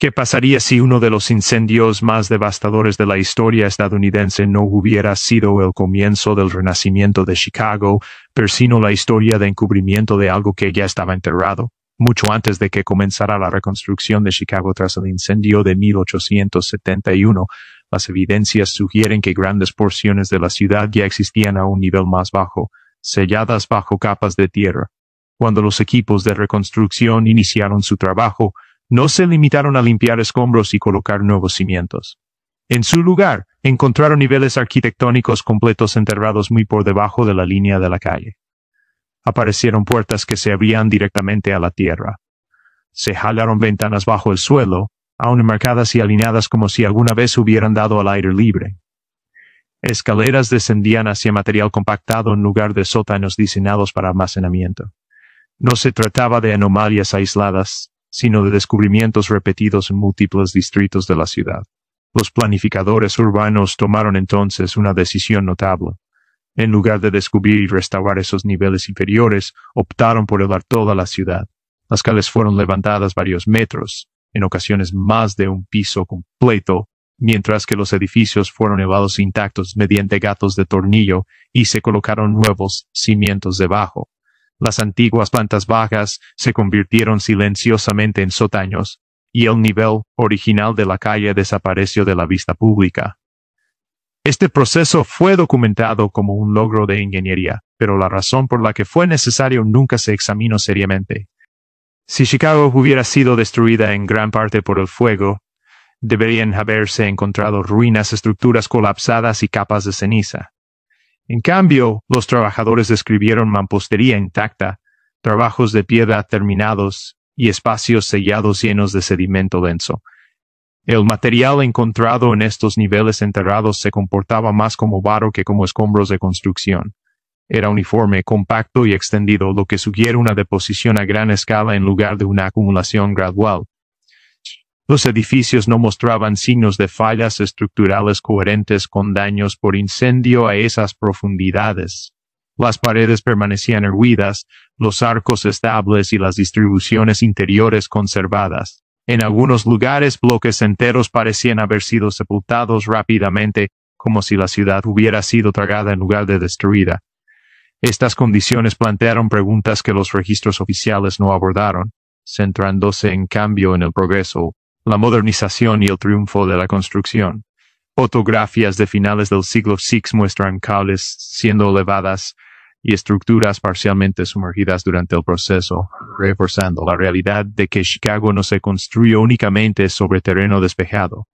¿Qué pasaría si uno de los incendios más devastadores de la historia estadounidense no hubiera sido el comienzo del renacimiento de Chicago, pero sino la historia de encubrimiento de algo que ya estaba enterrado? Mucho antes de que comenzara la reconstrucción de Chicago tras el incendio de 1871, las evidencias sugieren que grandes porciones de la ciudad ya existían a un nivel más bajo, selladas bajo capas de tierra. Cuando los equipos de reconstrucción iniciaron su trabajo, no se limitaron a limpiar escombros y colocar nuevos cimientos. En su lugar, encontraron niveles arquitectónicos completos enterrados muy por debajo de la línea de la calle. Aparecieron puertas que se abrían directamente a la tierra. Se hallaron ventanas bajo el suelo, aún enmarcadas y alineadas como si alguna vez hubieran dado al aire libre. Escaleras descendían hacia material compactado en lugar de sótanos diseñados para almacenamiento. No se trataba de anomalias aisladas, sino de descubrimientos repetidos en múltiples distritos de la ciudad. Los planificadores urbanos tomaron entonces una decisión notable. En lugar de descubrir y restaurar esos niveles inferiores, optaron por elevar toda la ciudad. Las calles fueron levantadas varios metros, en ocasiones más de un piso completo, mientras que los edificios fueron elevados intactos mediante gatos de tornillo y se colocaron nuevos cimientos debajo. Las antiguas plantas bajas se convirtieron silenciosamente en sótanos, y el nivel original de la calle desapareció de la vista pública. Este proceso fue documentado como un logro de ingeniería, pero la razón por la que fue necesario nunca se examinó seriamente. Si Chicago hubiera sido destruida en gran parte por el fuego, deberían haberse encontrado ruinas, estructuras colapsadas y capas de ceniza. En cambio, los trabajadores describieron mampostería intacta, trabajos de piedra terminados y espacios sellados llenos de sedimento denso. El material encontrado en estos niveles enterrados se comportaba más como barro que como escombros de construcción. Era uniforme, compacto y extendido, lo que sugiere una deposición a gran escala en lugar de una acumulación gradual. Los edificios no mostraban signos de fallas estructurales coherentes con daños por incendio a esas profundidades. Las paredes permanecían erguidas, los arcos estables y las distribuciones interiores conservadas. En algunos lugares, bloques enteros parecían haber sido sepultados rápidamente, como si la ciudad hubiera sido tragada en lugar de destruida. Estas condiciones plantearon preguntas que los registros oficiales no abordaron, centrándose en cambio en el progreso, la modernización y el triunfo de la construcción. Fotografías de finales del siglo VI muestran calles siendo elevadas y estructuras parcialmente sumergidas durante el proceso, reforzando la realidad de que Chicago no se construyó únicamente sobre terreno despejado.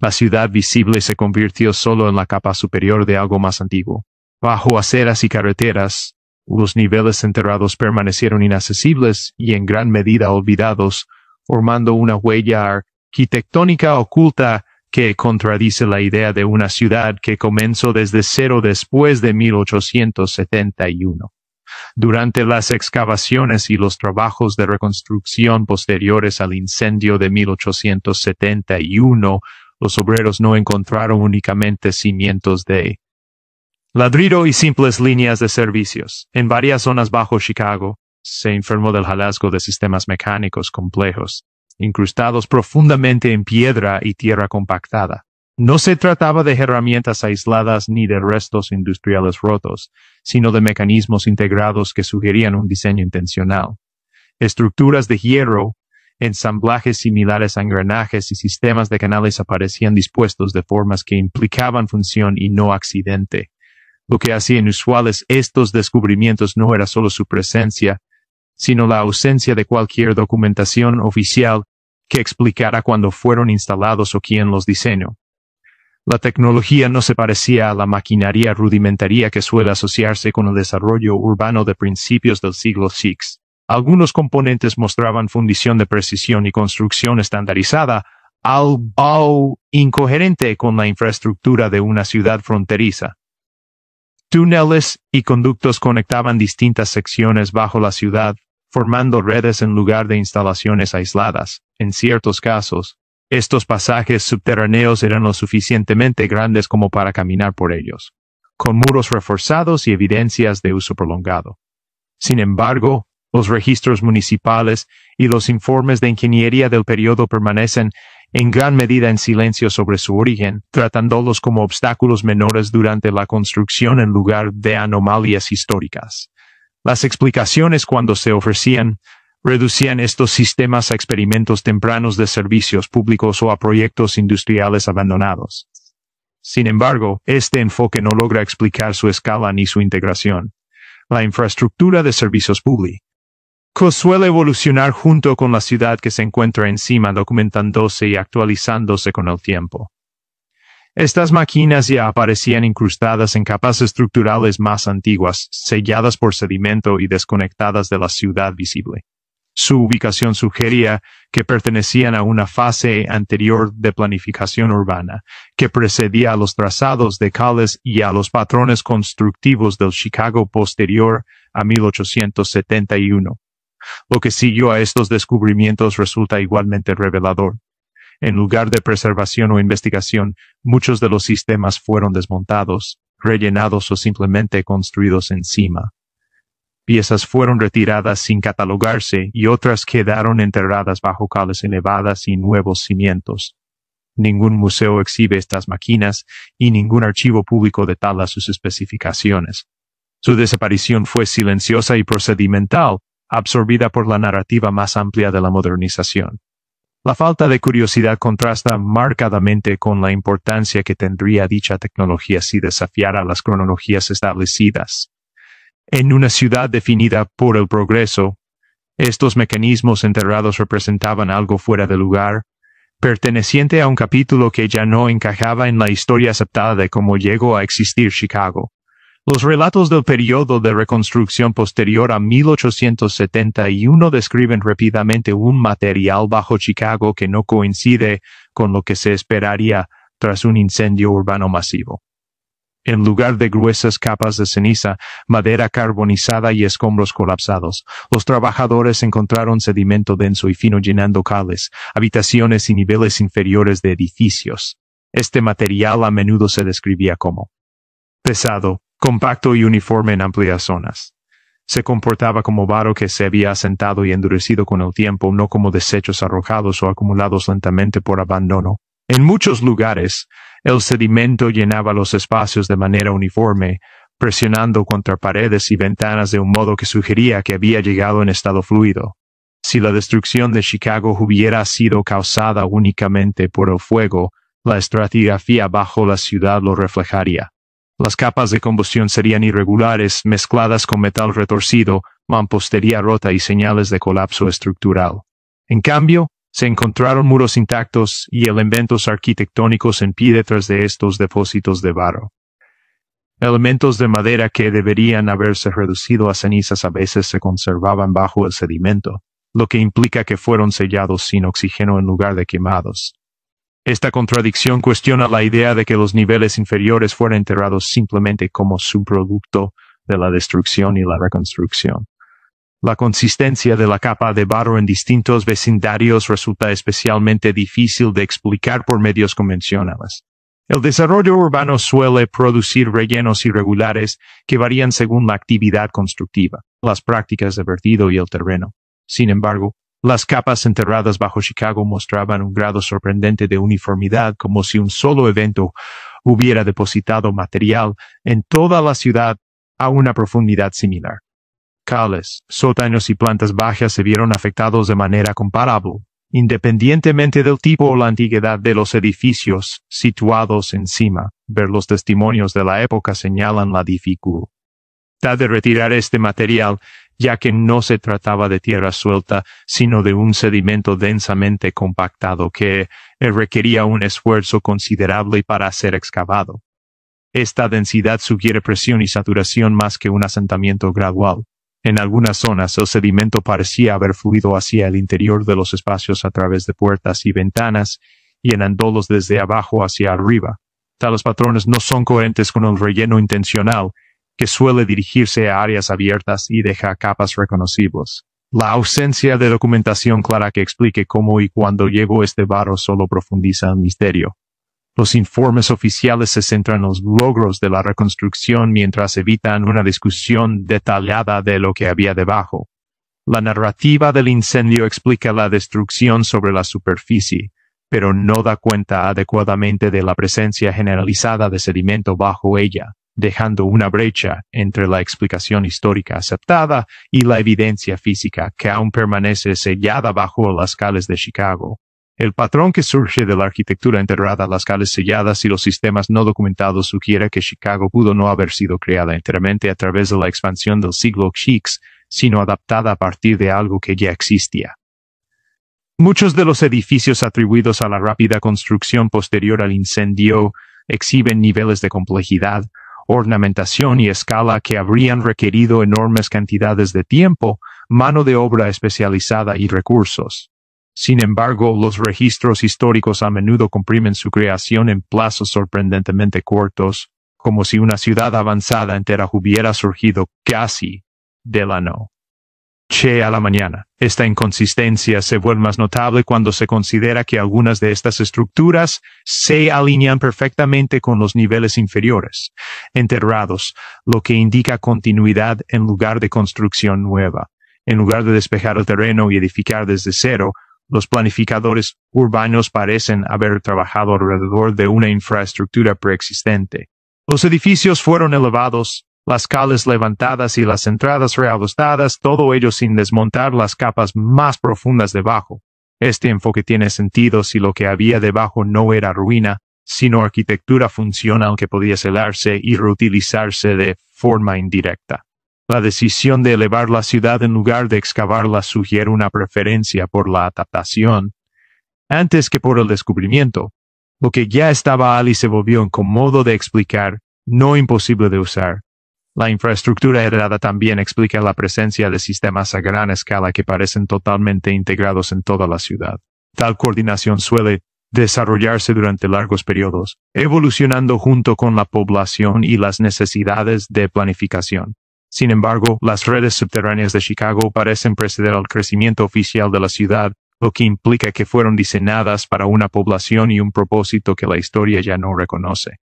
La ciudad visible se convirtió solo en la capa superior de algo más antiguo. Bajo aceras y carreteras, los niveles enterrados permanecieron inaccesibles y en gran medida olvidados, formando una huella arquitectónica oculta que contradice la idea de una ciudad que comenzó desde cero después de 1871. Durante las excavaciones y los trabajos de reconstrucción posteriores al incendio de 1871, los obreros no encontraron únicamente cimientos de ladrillo y simples líneas de servicios. En varias zonas bajo Chicago, se informó del hallazgo de sistemas mecánicos complejos, incrustados profundamente en piedra y tierra compactada. No se trataba de herramientas aisladas ni de restos industriales rotos, sino de mecanismos integrados que sugerían un diseño intencional. Estructuras de hierro, ensamblajes similares a engranajes y sistemas de canales aparecían dispuestos de formas que implicaban función y no accidente. Lo que hacía inusuales estos descubrimientos no era solo su presencia, sino la ausencia de cualquier documentación oficial que explicara cuándo fueron instalados o quién los diseñó. La tecnología no se parecía a la maquinaria rudimentaria que suele asociarse con el desarrollo urbano de principios del siglo VI. Algunos componentes mostraban fundición de precisión y construcción estandarizada, algo incoherente con la infraestructura de una ciudad fronteriza. Túneles y conductos conectaban distintas secciones bajo la ciudad, formando redes en lugar de instalaciones aisladas. En ciertos casos, estos pasajes subterráneos eran lo suficientemente grandes como para caminar por ellos, con muros reforzados y evidencias de uso prolongado. Sin embargo, Los registros municipales y los informes de ingeniería del periodo permanecen en gran medida en silencio sobre su origen, tratándolos como obstáculos menores durante la construcción en lugar de anomalías históricas. Las explicaciones, cuando se ofrecían, reducían estos sistemas a experimentos tempranos de servicios públicos o a proyectos industriales abandonados. Sin embargo, este enfoque no logra explicar su escala ni su integración. La infraestructura de servicios públicos suele evolucionar junto con la ciudad que se encuentra encima, documentándose y actualizándose con el tiempo. Estas máquinas ya aparecían incrustadas en capas estructurales más antiguas, selladas por sedimento y desconectadas de la ciudad visible. Su ubicación sugería que pertenecían a una fase anterior de planificación urbana, que precedía a los trazados de Calles y a los patrones constructivos del Chicago posterior a 1871. Lo que siguió a estos descubrimientos resulta igualmente revelador. En lugar de preservación o investigación, muchos de los sistemas fueron desmontados, rellenados o simplemente construidos encima. Piezas fueron retiradas sin catalogarse y otras quedaron enterradas bajo cales elevadas y nuevos cimientos. Ningún museo exhibe estas máquinas y ningún archivo público detalla sus especificaciones. Su desaparición fue silenciosa y procedimental, absorbida por la narrativa más amplia de la modernización. La falta de curiosidad contrasta marcadamente con la importancia que tendría dicha tecnología si desafiara las cronologías establecidas. En una ciudad definida por el progreso, estos mecanismos enterrados representaban algo fuera de lugar, perteneciente a un capítulo que ya no encajaba en la historia aceptada de cómo llegó a existir Chicago. Los relatos del periodo de reconstrucción posterior a 1871 describen rápidamente un material bajo Chicago que no coincide con lo que se esperaría tras un incendio urbano masivo. En lugar de gruesas capas de ceniza, madera carbonizada y escombros colapsados, los trabajadores encontraron sedimento denso y fino llenando calles, habitaciones y niveles inferiores de edificios. Este material a menudo se describía como pesado, compacto y uniforme en amplias zonas. Se comportaba como barro que se había asentado y endurecido con el tiempo, no como desechos arrojados o acumulados lentamente por abandono. En muchos lugares, el sedimento llenaba los espacios de manera uniforme, presionando contra paredes y ventanas de un modo que sugería que había llegado en estado fluido. Si la destrucción de Chicago hubiera sido causada únicamente por el fuego, la estratigrafía bajo la ciudad lo reflejaría. Las capas de combustión serían irregulares, mezcladas con metal retorcido, mampostería rota y señales de colapso estructural. En cambio, se encontraron muros intactos y elementos arquitectónicos en pie detrás de estos depósitos de barro. Elementos de madera que deberían haberse reducido a cenizas a veces se conservaban bajo el sedimento, lo que implica que fueron sellados sin oxígeno en lugar de quemados. Esta contradicción cuestiona la idea de que los niveles inferiores fueran enterrados simplemente como subproducto de la destrucción y la reconstrucción. La consistencia de la capa de barro en distintos vecindarios resulta especialmente difícil de explicar por medios convencionales. El desarrollo urbano suele producir rellenos irregulares que varían según la actividad constructiva, las prácticas de vertido y el terreno. Sin embargo, las capas enterradas bajo Chicago mostraban un grado sorprendente de uniformidad, como si un solo evento hubiera depositado material en toda la ciudad a una profundidad similar. Calles, sótanos y plantas bajas se vieron afectados de manera comparable, independientemente del tipo o la antigüedad de los edificios situados encima. Ver los testimonios de la época señalan la dificultad de retirar este material, ya que no se trataba de tierra suelta, sino de un sedimento densamente compactado que requería un esfuerzo considerable para ser excavado. Esta densidad sugiere presión y saturación más que un asentamiento gradual. En algunas zonas el sedimento parecía haber fluido hacia el interior de los espacios a través de puertas y ventanas, llenándolos desde abajo hacia arriba. Tales patrones no son coherentes con el relleno intencional, que suele dirigirse a áreas abiertas y deja capas reconocibles. La ausencia de documentación clara que explique cómo y cuándo llegó este barro solo profundiza el misterio. Los informes oficiales se centran en los logros de la reconstrucción mientras evitan una discusión detallada de lo que había debajo. La narrativa del incendio explica la destrucción sobre la superficie, pero no da cuenta adecuadamente de la presencia generalizada de sedimento bajo ella, dejando una brecha entre la explicación histórica aceptada y la evidencia física que aún permanece sellada bajo las calles de Chicago. El patrón que surge de la arquitectura enterrada, las calles selladas y los sistemas no documentados sugiere que Chicago pudo no haber sido creada enteramente a través de la expansión del siglo X, sino adaptada a partir de algo que ya existía. Muchos de los edificios atribuidos a la rápida construcción posterior al incendio exhiben niveles de complejidad, ornamentación y escala que habrían requerido enormes cantidades de tiempo, mano de obra especializada y recursos. Sin embargo, los registros históricos a menudo comprimen su creación en plazos sorprendentemente cortos, como si una ciudad avanzada entera hubiera surgido casi de la noche a la mañana. Esta inconsistencia se vuelve más notable cuando se considera que algunas de estas estructuras se alinean perfectamente con los niveles inferiores, enterrados, lo que indica continuidad en lugar de construcción nueva. En lugar de despejar el terreno y edificar desde cero, los planificadores urbanos parecen haber trabajado alrededor de una infraestructura preexistente. Los edificios fueron elevados, las calles levantadas y las entradas reajustadas, todo ello sin desmontar las capas más profundas debajo. Este enfoque tiene sentido si lo que había debajo no era ruina, sino arquitectura funcional que podía celarse y reutilizarse de forma indirecta. La decisión de elevar la ciudad en lugar de excavarla sugiere una preferencia por la adaptación, antes que por el descubrimiento. Lo que ya estaba ali se volvió incómodo de explicar, no imposible de usar. La infraestructura heredada también explica la presencia de sistemas a gran escala que parecen totalmente integrados en toda la ciudad. Tal coordinación suele desarrollarse durante largos periodos, evolucionando junto con la población y las necesidades de planificación. Sin embargo, las redes subterráneas de Chicago parecen preceder al crecimiento oficial de la ciudad, lo que implica que fueron diseñadas para una población y un propósito que la historia ya no reconoce.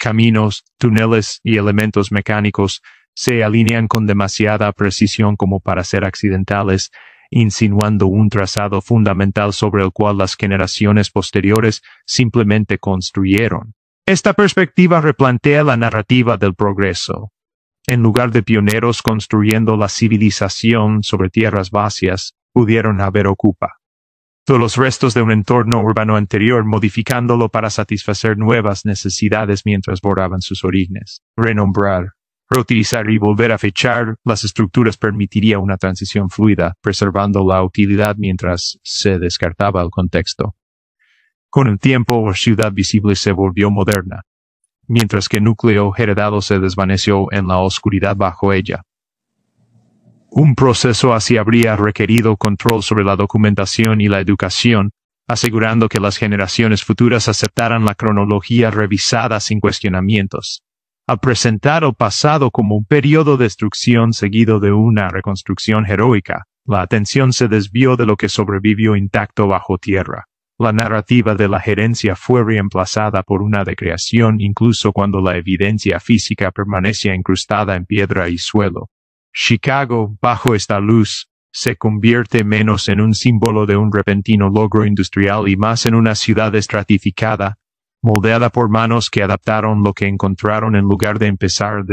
Caminos, túneles y elementos mecánicos se alinean con demasiada precisión como para ser accidentales, insinuando un trazado fundamental sobre el cual las generaciones posteriores simplemente construyeron. Esta perspectiva replantea la narrativa del progreso. En lugar de pioneros construyendo la civilización sobre tierras vacías, pudieron haber ocupado los restos de un entorno urbano anterior, modificándolo para satisfacer nuevas necesidades mientras borraban sus orígenes. Renombrar, reutilizar y volver a fechar las estructuras permitiría una transición fluida, preservando la utilidad mientras se descartaba el contexto. Con el tiempo, la ciudad visible se volvió moderna, mientras que el núcleo heredado se desvaneció en la oscuridad bajo ella. Un proceso así habría requerido control sobre la documentación y la educación, asegurando que las generaciones futuras aceptaran la cronología revisada sin cuestionamientos. Al presentar el pasado como un periodo de destrucción seguido de una reconstrucción heroica, la atención se desvió de lo que sobrevivió intacto bajo tierra. La narrativa de la gerencia fue reemplazada por una de creación incluso cuando la evidencia física permanecía incrustada en piedra y suelo. Chicago, bajo esta luz, se convierte menos en un símbolo de un repentino logro industrial y más en una ciudad estratificada, moldeada por manos que adaptaron lo que encontraron en lugar de empezar de